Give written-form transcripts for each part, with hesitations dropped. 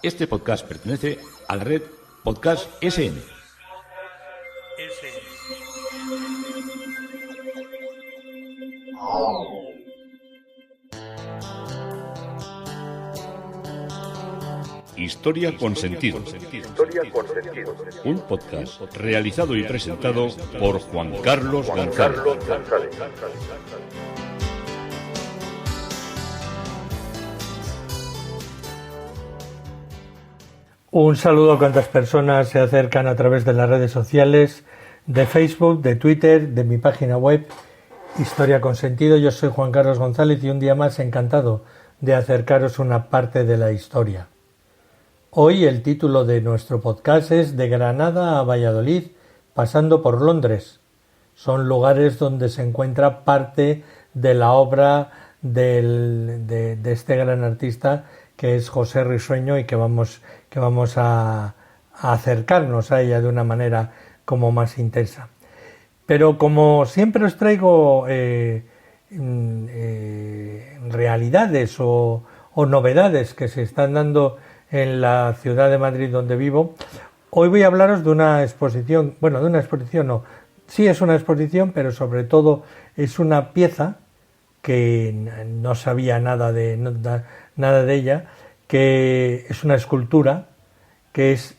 Este podcast pertenece a la red Podcast SN. Historia con sentido. Un podcast realizado y presentado por Juan Carlos González. Un saludo a cuantas personas se acercan a través de las redes sociales, de Facebook, de Twitter, de mi página web, Historia con Sentido. Yo soy Juan Carlos González y un día más encantado de acercaros una parte de la historia. Hoy el título de nuestro podcast es De Granada a Valladolid, pasando por Londres. Son lugares donde se encuentra parte de la obra de este gran artista que es José Risueño y que vamos a acercarnos a ella de una manera como más intensa. Pero como siempre os traigo realidades o novedades que se están dando en la ciudad de Madrid donde vivo, hoy voy a hablaros de una exposición, sí es una exposición, pero sobre todo es una pieza que no sabía nada de ella, que es una escultura que es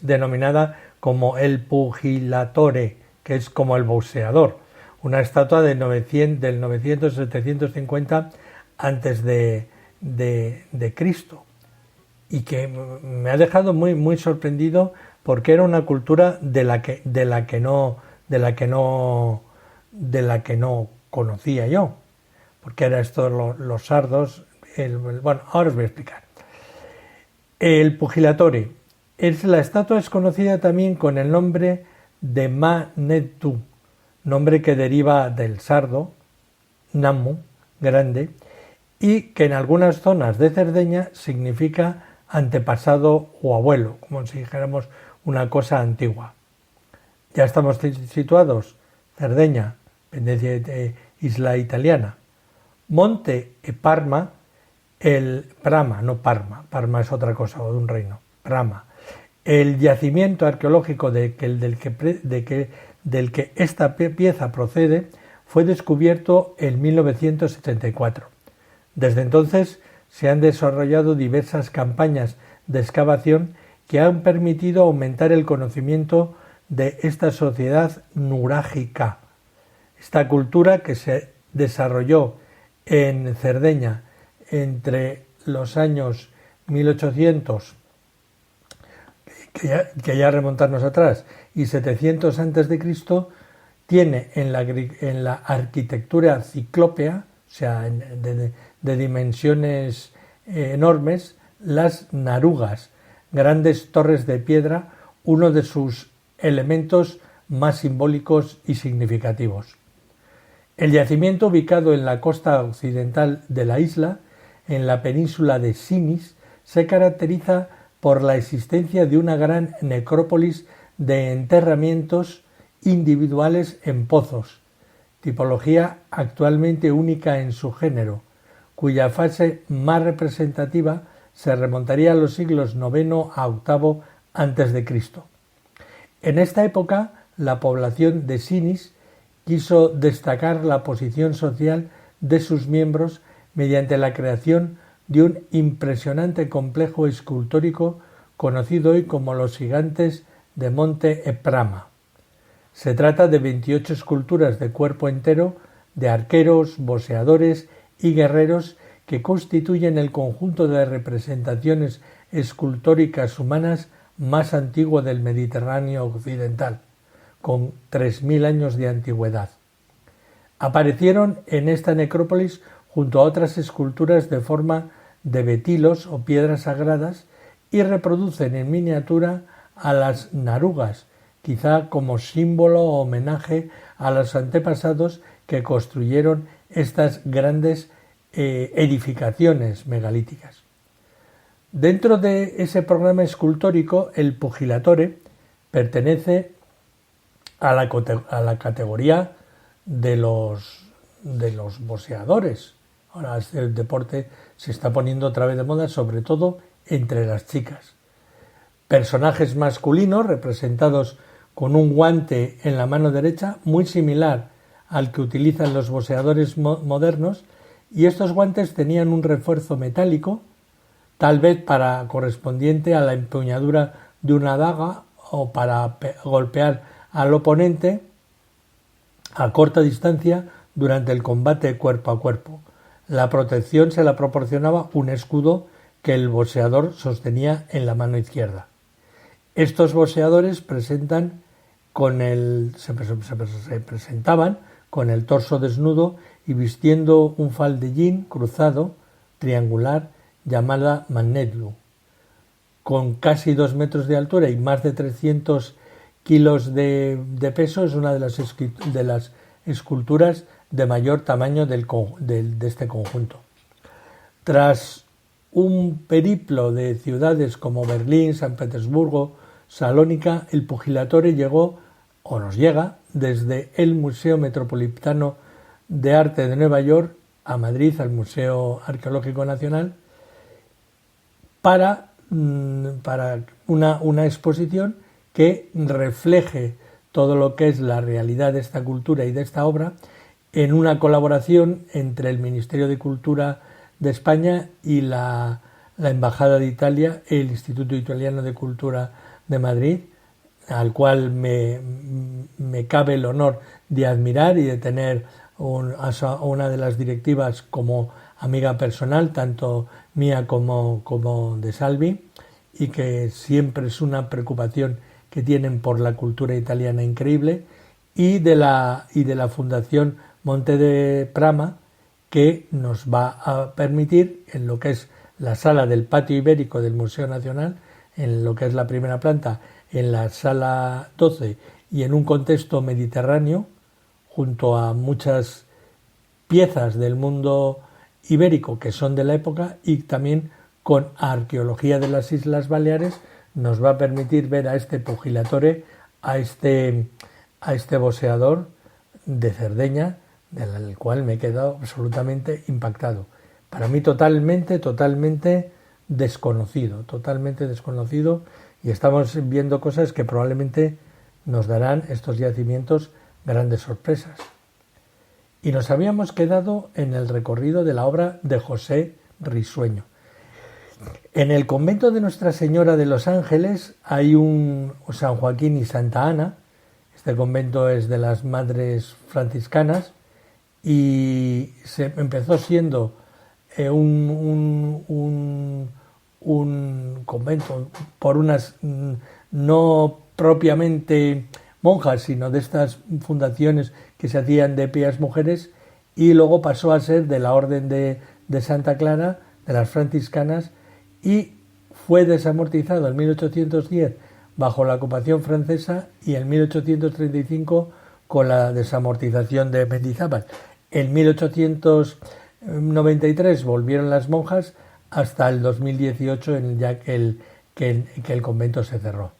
denominada como el Pugilatore, que es como el boxeador, una estatua del 900-750 antes de Cristo, y que me ha dejado muy sorprendido porque era una cultura de la que no conocía yo, porque era esto los sardos. Bueno, ahora os voy a explicar. El Pugilatore la estatua es conocida también con el nombre de Ma-Nettu, nombre que deriva del sardo Namu, grande, y que en algunas zonas de Cerdeña significa antepasado o abuelo, como si dijéramos una cosa antigua. Ya estamos situados: Cerdeña, pendencia de isla italiana; Monte e Parma, Parma es otra cosa, o de un reino, Prama, el yacimiento arqueológico del que esta pieza procede, fue descubierto en 1974. Desde entonces se han desarrollado diversas campañas de excavación que han permitido aumentar el conocimiento de esta sociedad nurágica. Esta cultura, que se desarrolló en Cerdeña entre los años 1800, que ya remontarnos atrás, y 700 a.C., tiene en la arquitectura ciclópea, o sea, de dimensiones enormes, las narugas, grandes torres de piedra, uno de sus elementos más simbólicos y significativos. El yacimiento, ubicado en la costa occidental de la isla, en la península de Sinis, se caracteriza por la existencia de una gran necrópolis de enterramientos individuales en pozos, tipología actualmente única en su género, cuya fase más representativa se remontaría a los siglos IX a VIII a.C. En esta época, la población de Sinis quiso destacar la posición social de sus miembros mediante la creación de un impresionante complejo escultórico conocido hoy como los Gigantes de Monte e Prama. Se trata de 28 esculturas de cuerpo entero de arqueros, boxeadores y guerreros que constituyen el conjunto de representaciones escultóricas humanas más antiguo del Mediterráneo occidental, con 3.000 años de antigüedad. Aparecieron en esta necrópolis junto a otras esculturas de forma de betilos o piedras sagradas y reproducen en miniatura a las narugas, quizá como símbolo o homenaje a los antepasados que construyeron estas grandes edificaciones megalíticas. Dentro de ese programa escultórico, el Pugilatore pertenece a la categoría de los boxeadores, Ahora el deporte se está poniendo otra vez de moda, sobre todo entre las chicas. Personajes masculinos representados con un guante en la mano derecha, muy similar al que utilizan los boxeadores modernos, y estos guantes tenían un refuerzo metálico, tal vez correspondiente a la empuñadura de una daga o para golpear al oponente a corta distancia durante el combate cuerpo a cuerpo. La protección se la proporcionaba un escudo que el boxeador sostenía en la mano izquierda. Estos boxeadores se presentaban con el torso desnudo y vistiendo un faldellín cruzado, triangular, llamada manetlu, con casi 2 metros de altura y más de 300 kilos de peso. Es una de las esculturas de mayor tamaño de este conjunto. Tras un periplo de ciudades como Berlín, San Petersburgo, Salónica, el pugilatore nos llega desde el Museo Metropolitano de Arte de Nueva York a Madrid, al Museo Arqueológico Nacional, para una exposición que refleje todo lo que es la realidad de esta cultura y de esta obra, en una colaboración entre el Ministerio de Cultura de España y la Embajada de Italia, el Instituto Italiano de Cultura de Madrid, al cual me cabe el honor de admirar y de tener a una de las directivas como amiga personal, tanto mía como de Salvi, y que siempre es una preocupación que tienen por la cultura italiana increíble, y de la Fundación Monte de Prama, que nos va a permitir, en lo que es la sala del patio ibérico del Museo Nacional, en lo que es la primera planta, en la sala 12 y en un contexto mediterráneo, junto a muchas piezas del mundo ibérico que son de la época, y también con arqueología de las Islas Baleares, nos va a permitir ver a este pugilatore, a este boxeador de Cerdeña, del cual me he quedado absolutamente impactado. Para mí totalmente desconocido, y estamos viendo cosas que probablemente nos darán estos yacimientos grandes sorpresas. Y nos habíamos quedado en el recorrido de la obra de José Risueño. En el convento de Nuestra Señora de los Ángeles hay un San Joaquín y Santa Ana. Este convento es de las Madres Franciscanas y se empezó siendo un convento por unas no propiamente monjas, sino de estas fundaciones que se hacían de pias mujeres, y luego pasó a ser de la Orden de Santa Clara, de las franciscanas, y fue desamortizado en 1810 bajo la ocupación francesa y en 1835 con la desamortización de Mendizábal. En 1893 volvieron las monjas hasta el 2018, ya que el convento se cerró.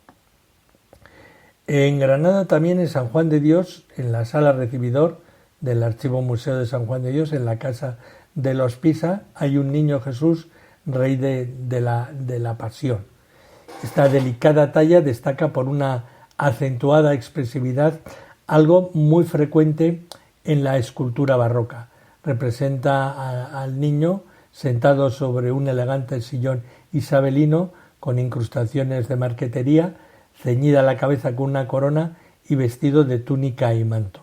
En Granada también, en San Juan de Dios, en la sala recibidor del Archivo Museo de San Juan de Dios, en la casa de los Pisa, hay un niño Jesús, rey de la Pasión. Esta delicada talla destaca por una acentuada expresividad, algo muy frecuente en la escultura barroca. Representa al niño sentado sobre un elegante sillón isabelino con incrustaciones de marquetería, ceñida la cabeza con una corona y vestido de túnica y manto.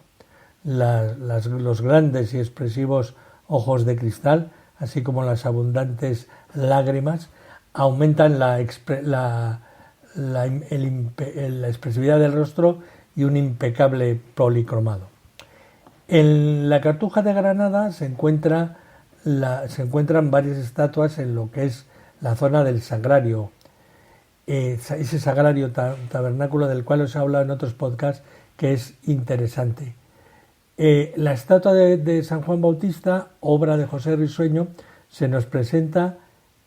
Los grandes y expresivos ojos de cristal, así como las abundantes lágrimas, aumentan la expresividad del rostro y un impecable policromado. En la Cartuja de Granada se encuentran varias estatuas en lo que es la zona del sagrario, ese sagrario tabernáculo del cual os he hablado en otros podcasts, que es interesante. La estatua de San Juan Bautista, obra de José Risueño, se nos presenta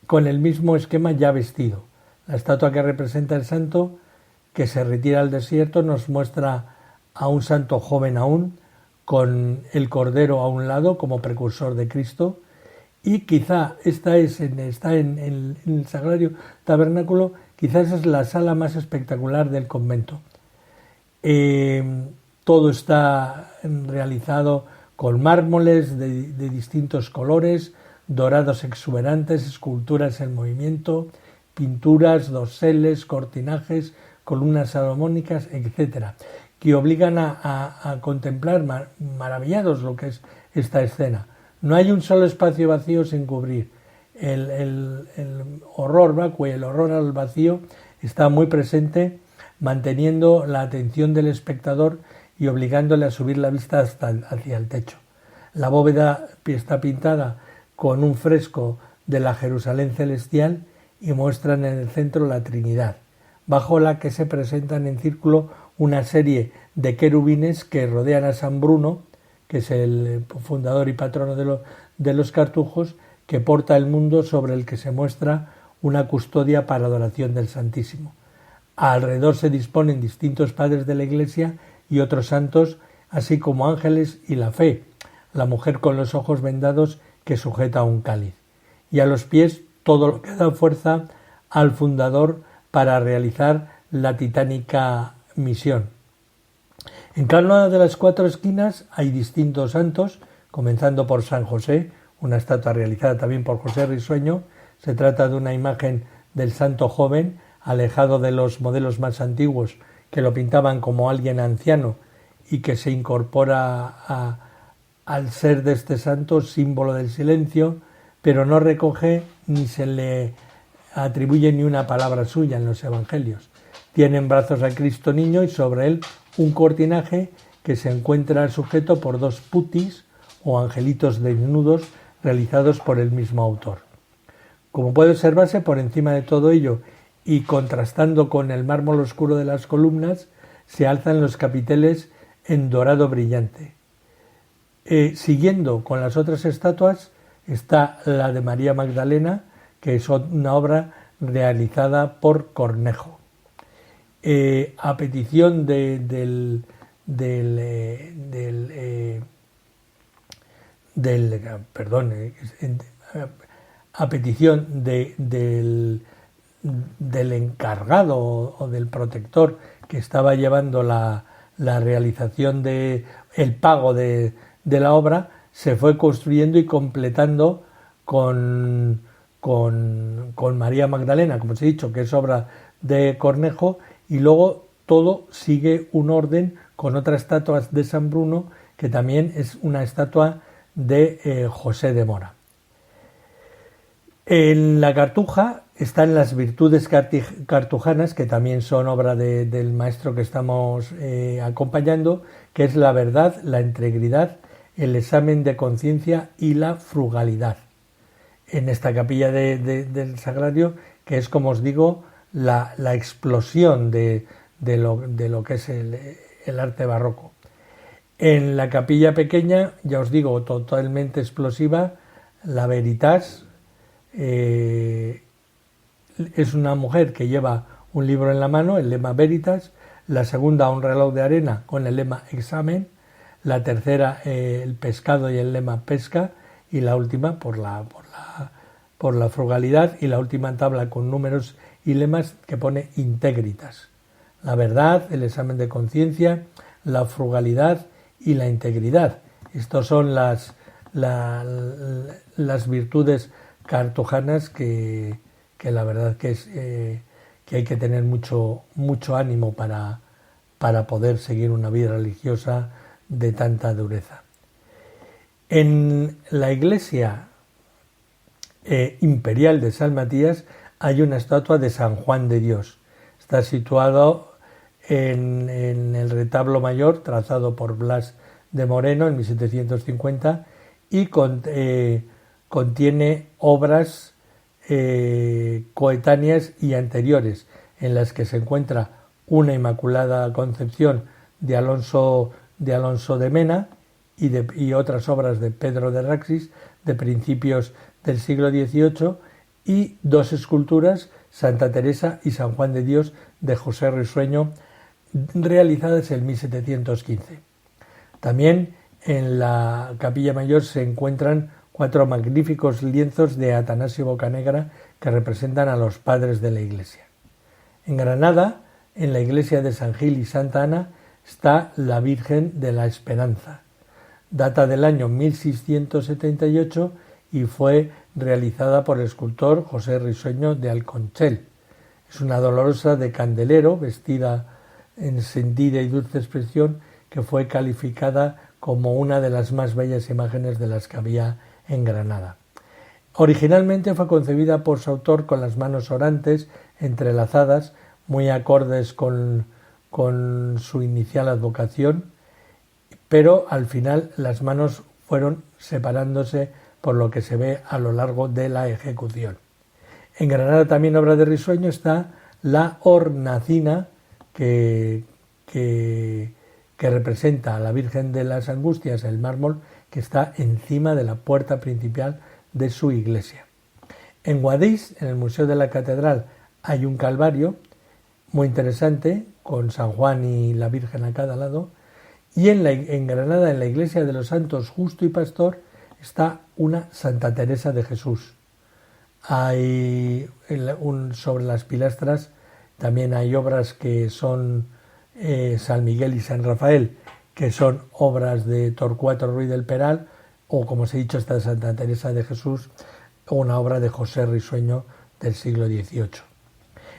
con el mismo esquema ya vestido. La estatua que representa el santo que se retira al desierto nos muestra a un santo joven aún, con el cordero a un lado como precursor de Cristo, y quizá está en el Sagrario Tabernáculo, quizás es la sala más espectacular del convento. Todo está realizado con mármoles de distintos colores, dorados exuberantes, esculturas en movimiento, pinturas, doseles, cortinajes, columnas salomónicas, etc., que obligan a contemplar maravillados lo que es esta escena. No hay un solo espacio vacío sin cubrir. El horror vacuo y el horror al vacío está muy presente, manteniendo la atención del espectador y obligándole a subir la vista hacia el techo. La bóveda está pintada con un fresco de la Jerusalén celestial y muestran en el centro la Trinidad, bajo la que se presentan en círculo una serie de querubines que rodean a San Bruno, que es el fundador y patrono de los cartujos, que porta el mundo, sobre el que se muestra una custodia para adoración del Santísimo. Alrededor se disponen distintos padres de la Iglesia y otros santos, así como ángeles y la fe, la mujer con los ojos vendados que sujeta un cáliz. Y a los pies todo lo que da fuerza al fundador para realizar la titánica misión. En cada una de las 4 esquinas hay distintos santos, comenzando por San José, una estatua realizada también por José Risueño. Se trata de una imagen del santo joven, alejado de los modelos más antiguos que lo pintaban como alguien anciano y que se incorpora al ser de este santo, símbolo del silencio, pero no recoge ni se le atribuye ni una palabra suya en los evangelios. Tiene en brazos a Cristo niño y sobre él un cortinaje que se encuentra sujeto por 2 putis o angelitos desnudos realizados por el mismo autor. Como puede observarse, por encima de todo ello y contrastando con el mármol oscuro de las columnas, se alzan los capiteles en dorado brillante. Siguiendo con las otras estatuas está la de María Magdalena, que es una obra realizada por Cornejo. A petición del encargado o del protector que estaba llevando la realización el pago de la obra, se fue construyendo y completando con María Magdalena, como os he dicho, que es obra de Cornejo, y luego todo sigue un orden con otras estatuas de San Bruno, que también es una estatua de José de Mora. En la Cartuja están las virtudes cartujanas, que también son obra del maestro que estamos acompañando, que es la verdad, la integridad, el examen de conciencia y la frugalidad. En esta capilla del Sagrario, que es, como os digo, la explosión de lo que es el arte barroco. En la capilla pequeña, ya os digo, totalmente explosiva, la Veritas, es una mujer que lleva un libro en la mano, el lema Veritas, la segunda un reloj de arena con el lema Examen, la tercera el pescado y el lema Pesca, y la última por la frugalidad, y la última tabla con números y lemas que pone Integritas. La verdad, el examen de conciencia, la frugalidad y la integridad. Estas son las virtudes cartujanas que la verdad que hay que tener mucho ánimo para poder seguir una vida religiosa de tanta dureza. En la iglesia imperial de San Matías hay una estatua de San Juan de Dios. Está situado en el retablo mayor, trazado por Blas de Moreno en 1750, y contiene obras coetáneas y anteriores, en las que se encuentra una Inmaculada Concepción de Alonso de Mena y otras obras de Pedro de Raxis de principios del siglo XVIII, y 2 esculturas, Santa Teresa y San Juan de Dios, de José Risueño, realizadas en 1715. También en la capilla mayor se encuentran 4 magníficos lienzos de Atanasio Bocanegra que representan a los padres de la Iglesia. En Granada, en la iglesia de San Gil y Santa Ana, está la Virgen de la Esperanza. Data del año 1678 y fue realizada por el escultor José Risueño de Alconchel. Es una dolorosa de candelero, vestida en sentida y dulce expresión, que fue calificada como una de las más bellas imágenes de las que había en Granada. Originalmente fue concebida por su autor con las manos orantes entrelazadas, muy acordes con su inicial advocación, pero al final las manos fueron separándose por lo que se ve a lo largo de la ejecución. En Granada, también obra de Risueño, está la hornacina que representa a la Virgen de las Angustias, el mármol que está encima de la puerta principal de su iglesia. En Guadix, en el Museo de la Catedral, hay un calvario muy interesante con San Juan y la Virgen a cada lado, y en Granada, en la iglesia de los Santos Justo y Pastor, está una Santa Teresa de Jesús. Hay sobre las pilastras también hay obras que son San Miguel y San Rafael, que son obras de Torcuato Ruiz del Peral, o como os he dicho, esta Santa Teresa de Jesús, una obra de José Risueño del siglo XVIII.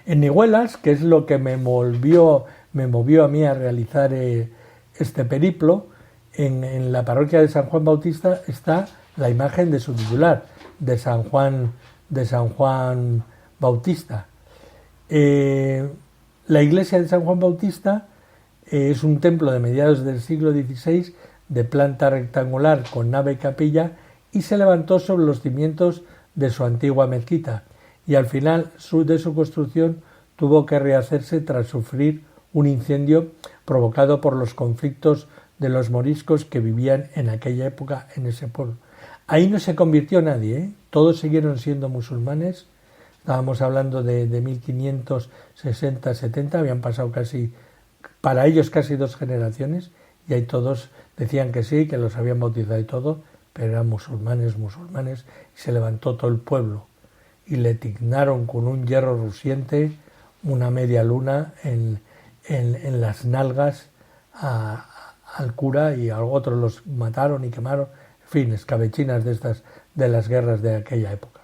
En Nihuelas, que es lo que me movió a mí a realizar este periplo, en la parroquia de San Juan Bautista está la imagen de su titular, de San Juan Bautista. La iglesia de San Juan Bautista es un templo de mediados del siglo XVI, de planta rectangular con nave y capilla, y se levantó sobre los cimientos de su antigua mezquita, y al final de su construcción tuvo que rehacerse tras sufrir un incendio provocado por los conflictos de los moriscos que vivían en aquella época en ese pueblo. Ahí no se convirtió nadie, todos siguieron siendo musulmanes. Estábamos hablando de 1560-70, habían pasado para ellos casi 2 generaciones, y ahí todos decían que sí, que los habían bautizado y todo, pero eran musulmanes, y se levantó todo el pueblo y le tignaron con un hierro rusiente una media luna en las nalgas al cura, y a otros los mataron y quemaron, en fin, escabechinas de las guerras de aquella época.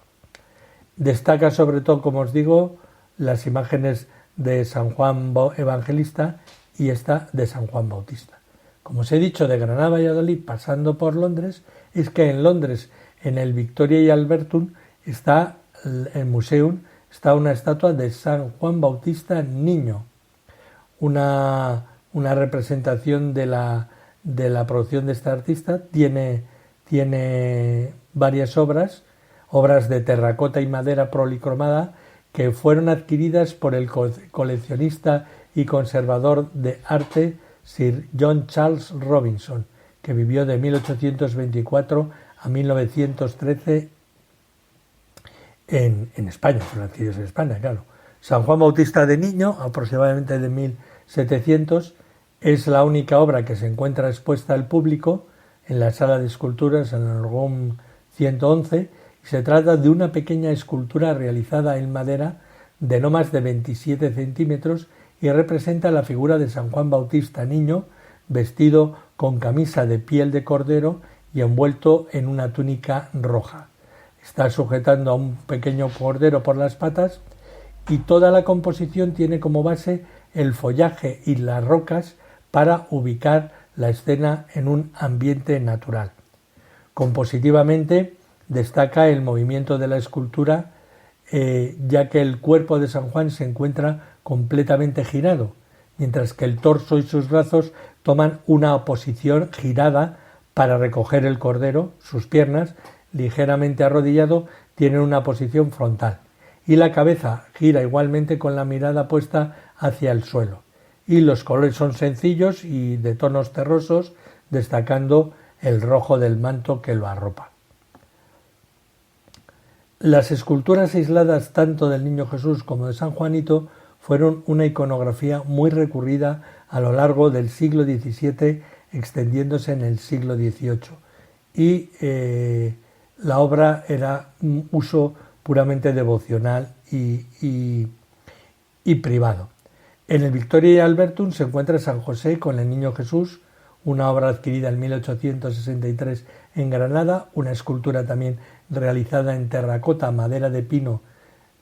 Destaca sobre todo, como os digo, las imágenes de San Juan Evangelista y esta de San Juan Bautista. Como os he dicho, de Granada a Valladolid, pasando por Londres, es que en Londres, en el Victoria y Albertum, está el Museum, está una estatua de San Juan Bautista niño, una representación de la producción de este artista. Tiene varias obras de terracota y madera policromada que fueron adquiridas por el coleccionista y conservador de arte Sir John Charles Robinson, que vivió de 1824 a 1913 en España, fueron adquiridos en España, claro. San Juan Bautista de niño, aproximadamente de 1700, es la única obra que se encuentra expuesta al público en la sala de esculturas en el Room 111, y se trata de una pequeña escultura realizada en madera de no más de 27 centímetros y representa la figura de San Juan Bautista niño, vestido con camisa de piel de cordero y envuelto en una túnica roja. Está sujetando a un pequeño cordero por las patas, y toda la composición tiene como base el follaje y las rocas para ubicar la escena en un ambiente natural. Compositivamente destaca el movimiento de la escultura, ya que el cuerpo de San Juan se encuentra completamente girado, mientras que el torso y sus brazos toman una posición girada para recoger el cordero. Sus piernas, ligeramente arrodillado, tienen una posición frontal, y la cabeza gira igualmente con la mirada puesta hacia el suelo. Y los colores son sencillos y de tonos terrosos, destacando el rojo del manto que lo arropa. Las esculturas aisladas tanto del Niño Jesús como de San Juanito fueron una iconografía muy recurrida a lo largo del siglo XVII, extendiéndose en el siglo XVIII, y La obra era un uso puramente devocional y privado. En el Victoria Albertum se encuentra San José con el Niño Jesús, una obra adquirida en 1863 en Granada, una escultura también realizada en terracota, madera de pino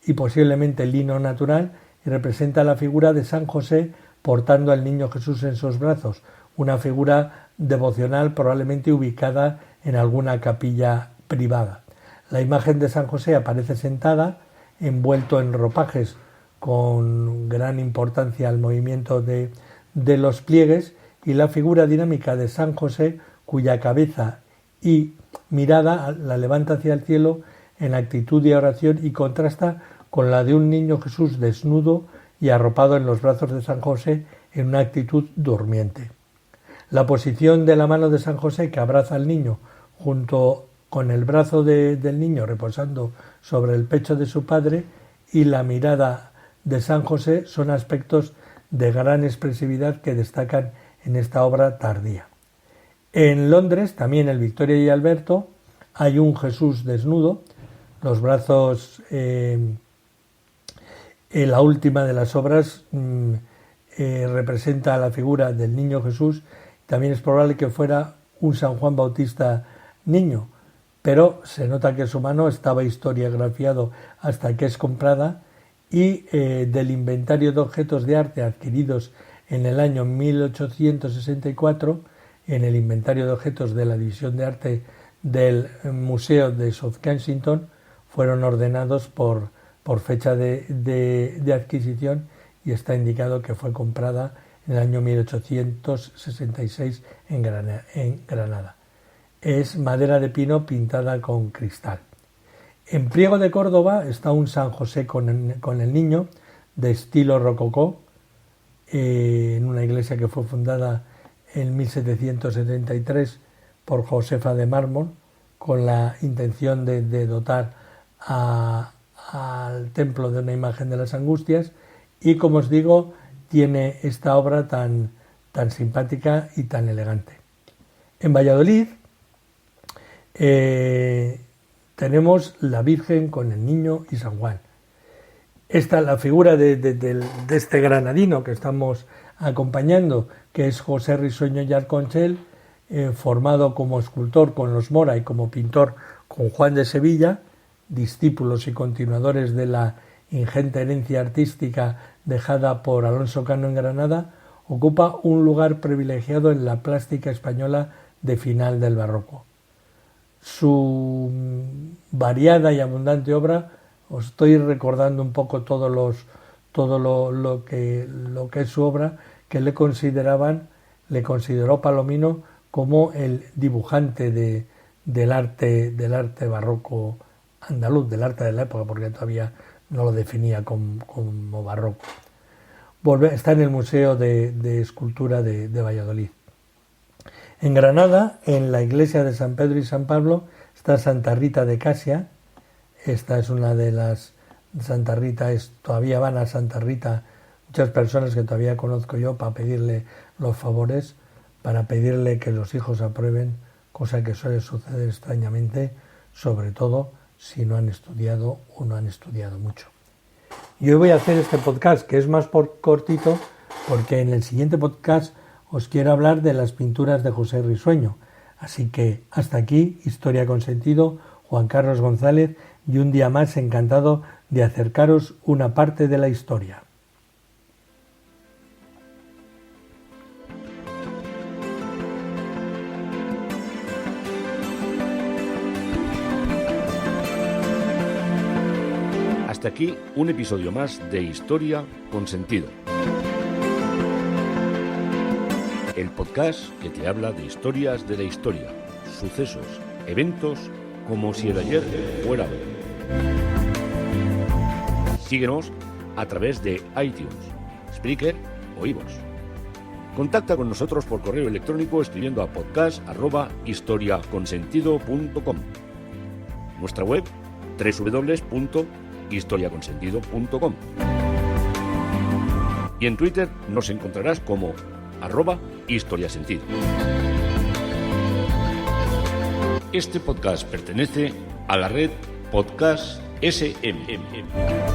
y posiblemente lino natural, y representa la figura de San José portando al Niño Jesús en sus brazos, una figura devocional probablemente ubicada en alguna capilla privada. La imagen de San José aparece sentada, envuelto en ropajes con gran importancia al movimiento de los pliegues, y la figura dinámica de San José, cuya cabeza y mirada la levanta hacia el cielo en actitud de oración y contrasta con la de un Niño Jesús desnudo y arropado en los brazos de San José en una actitud durmiente. La posición de la mano de San José, que abraza al niño junto con el brazo del niño reposando sobre el pecho de su padre, y la mirada de San José son aspectos de gran expresividad que destacan en esta obra tardía. En Londres, también el Victoria y Alberto, hay un Jesús desnudo, los brazos, la última de las obras representa la figura del Niño Jesús. También es probable que fuera un San Juan Bautista niño, pero se nota que su mano estaba historiografiado hasta que es comprada, y del inventario de objetos de arte adquiridos en el año 1864, en el inventario de objetos de la División de Arte del Museo de South Kensington, fueron ordenados por fecha de adquisición, y está indicado que fue comprada en el año 1866 en Granada. Es madera de pino pintada con cristal. En Priego de Córdoba está un San José con el niño, de estilo rococó, en una iglesia que fue fundada en 1773 por Josefa de Mármol, con la intención de dotar al templo de una imagen de las Angustias, y como os digo, tiene esta obra tan simpática y tan elegante. En Valladolid tenemos la Virgen con el Niño y San Juan. Esta, la figura de este granadino que estamos acompañando, que es José Risueño y Arconchel, formado como escultor con los Mora y como pintor con Juan de Sevilla, discípulos y continuadores de la ingente herencia artística dejada por Alonso Cano en Granada, ocupa un lugar privilegiado en la plástica española de final del barroco. Su variada y abundante obra, os estoy recordando un poco todo lo que es su obra, que le consideró Palomino como el dibujante del arte barroco andaluz, del arte de la época, porque todavía no lo definía como barroco. Está en el Museo de Escultura de Valladolid. En Granada, en la iglesia de San Pedro y San Pablo, está Santa Rita de Casia. Esta es una de las Santa Rita, todavía van a Santa Rita muchas personas que todavía conozco yo para pedirle los favores, para pedirle que los hijos aprueben, cosa que suele suceder extrañamente, sobre todo si no han estudiado o no han estudiado mucho. Y hoy voy a hacer este podcast, que es más cortito, porque en el siguiente podcast os quiero hablar de las pinturas de José Risueño. Así que hasta aquí, Historia con Sentido, Juan Carlos González, y un día más encantado de acercaros una parte de la historia. Hasta aquí un episodio más de Historia con Sentido. El podcast que te habla de historias de la historia, sucesos, eventos, como si el ayer fuera hoy. Síguenos a través de iTunes, Spreaker o iVoox. Contacta con nosotros por correo electrónico escribiendo a podcast@historiaconsentido.com. Nuestra web www.historiaconsentido.com. Y en Twitter nos encontrarás como @historiasentido. Este podcast pertenece a la red Podcast SM.